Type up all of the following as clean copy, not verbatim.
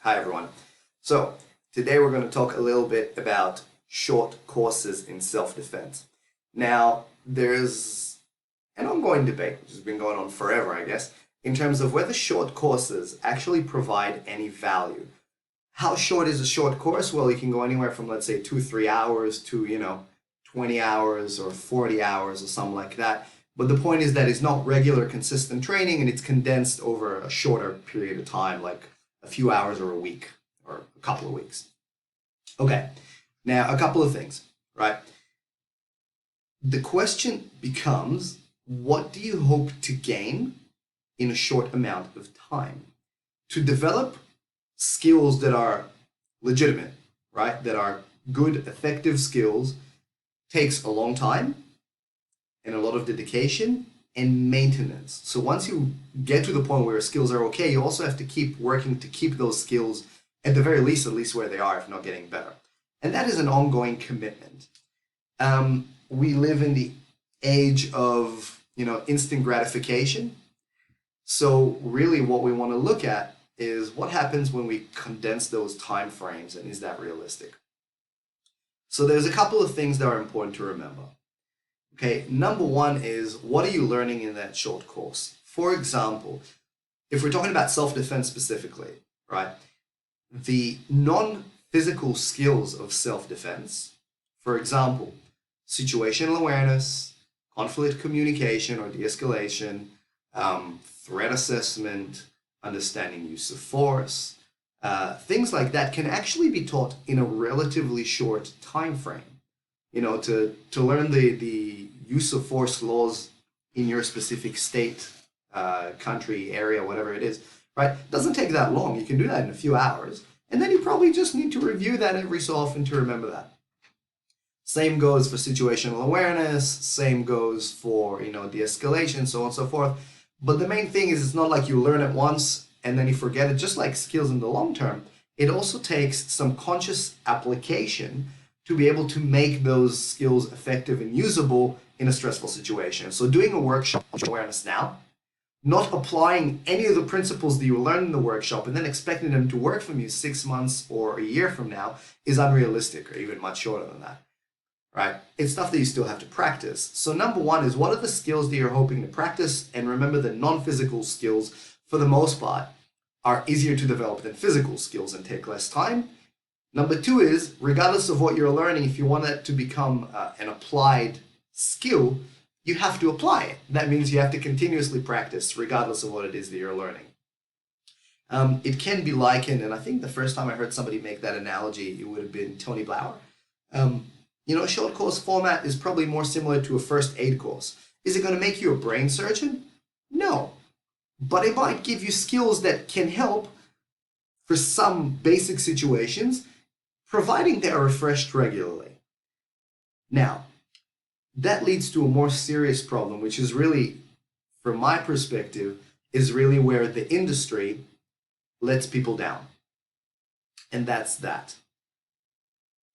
Hi everyone. So today we're going to talk a little bit about short courses in self-defense. Now there's an ongoing debate, which has been going on forever, I guess, in terms of whether short courses actually provide any value. How short is a short course? Well, you can go anywhere from, let's say, 2-3 hours to, 20 hours or 40 hours or something like that. But the point is that it's not regular, consistent training, and it's condensed over a shorter period of time, like a few hours or a week or a couple of weeks. Okay, now a couple of things, right? The question becomes, what do you hope to gain in a short amount of time? To develop skills that are legitimate, right? That are good, effective skills takes a long time and a lot of dedication and maintenance. So once you get to the point where your skills are okay, you also have to keep working to keep those skills at the very least, at least where they are, if not getting better. And that is an ongoing commitment. We live in the age of, instant gratification. So really what we want to look at is what happens when we condense those time frames, and is that realistic? So there's a couple of things that are important to remember. Okay, number one is, what are you learning in that short course? For example, if we're talking about self-defense specifically, right, the non-physical skills of self-defense, for example, situational awareness, conflict communication or de-escalation, threat assessment, understanding use of force, things like that can actually be taught in a relatively short time frame. To learn the use of force laws in your specific state, country, area, whatever it is, right? Doesn't take that long. You can do that in a few hours. And then you probably just need to review that every so often to remember that. Same goes for situational awareness. Same goes for, de-escalation, so on and so forth. But the main thing is, it's not like you learn it once and then you forget it. Just like skills in the long term, it also takes some conscious application to be able to make those skills effective and usable in a stressful situation. So doing a workshop on awareness now, not applying any of the principles that you learned in the workshop and then expecting them to work for you 6 months or a year from now is unrealistic, or even much shorter than that, right? It's stuff that you still have to practice. So number one is, what are the skills that you're hoping to practice? And remember that non-physical skills, for the most part, are easier to develop than physical skills and take less time. Number two is, regardless of what you're learning, if you want it to become an applied skill, you have to apply it. That means you have to continuously practice regardless of what it is that you're learning. It can be likened, and I think the first time I heard somebody make that analogy, it would have been Tony Blauer. A short course format is probably more similar to a first aid course. Is it going to make you a brain surgeon? No. But it might give you skills that can help for some basic situations, providing they are refreshed regularly. Now, that leads to a more serious problem, which is really, from my perspective, is really where the industry lets people down. And that's that.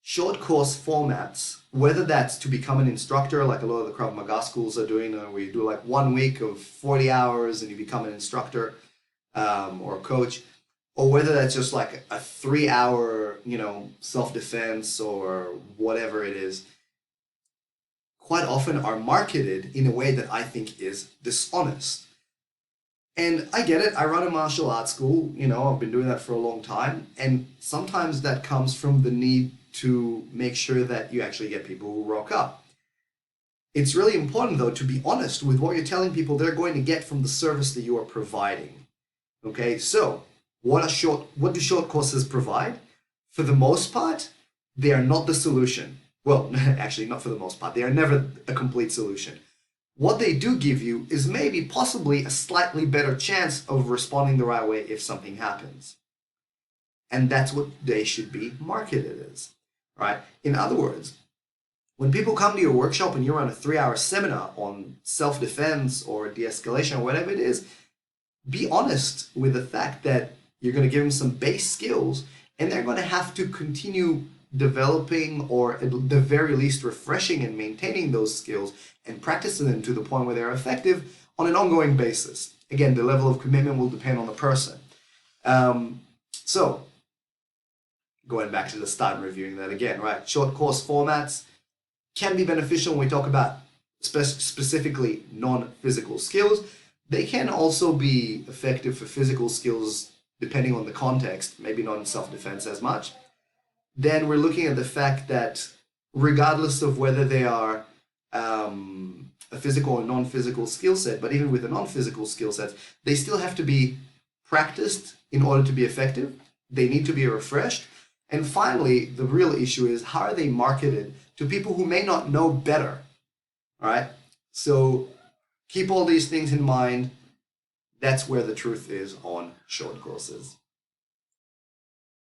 Short course formats, whether that's to become an instructor, like a lot of the Krav Maga schools are doing, where you do like 1 week of 40 hours and you become an instructor or a coach, or whether that's just like a 3-hour, self-defense or whatever it is, quite often are marketed in a way that I think is dishonest. And I get it. I run a martial arts school. I've been doing that for a long time. And sometimes that comes from the need to make sure that you actually get people who rock up. It's really important, though, to be honest with what you're telling people they're going to get from the service that you are providing. Okay, so what do short courses provide? For the most part, they are not the solution. Well, actually, not for the most part. They are never a complete solution. What they do give you is maybe possibly a slightly better chance of responding the right way if something happens. And that's what they should be marketed as, right? In other words, when people come to your workshop and you run a 3-hour seminar on self-defense or de-escalation or whatever it is, be honest with the fact that you're going to give them some base skills and they're going to have to continue developing, or at the very least refreshing and maintaining those skills and practicing them to the point where they're effective on an ongoing basis. Again, the level of commitment will depend on the person. So going back to the start and reviewing that again, right? Short course formats can be beneficial when we talk about specifically non-physical skills. They can also be effective for physical skills depending on the context, maybe not in self-defense as much. Then we're looking at the fact that regardless of whether they are a physical or non-physical skill set, but even with a non-physical skill set, they still have to be practiced in order to be effective. They need to be refreshed. And finally, the real issue is how are they marketed to people who may not know better, all right? So keep all these things in mind. That's where the truth is on short courses.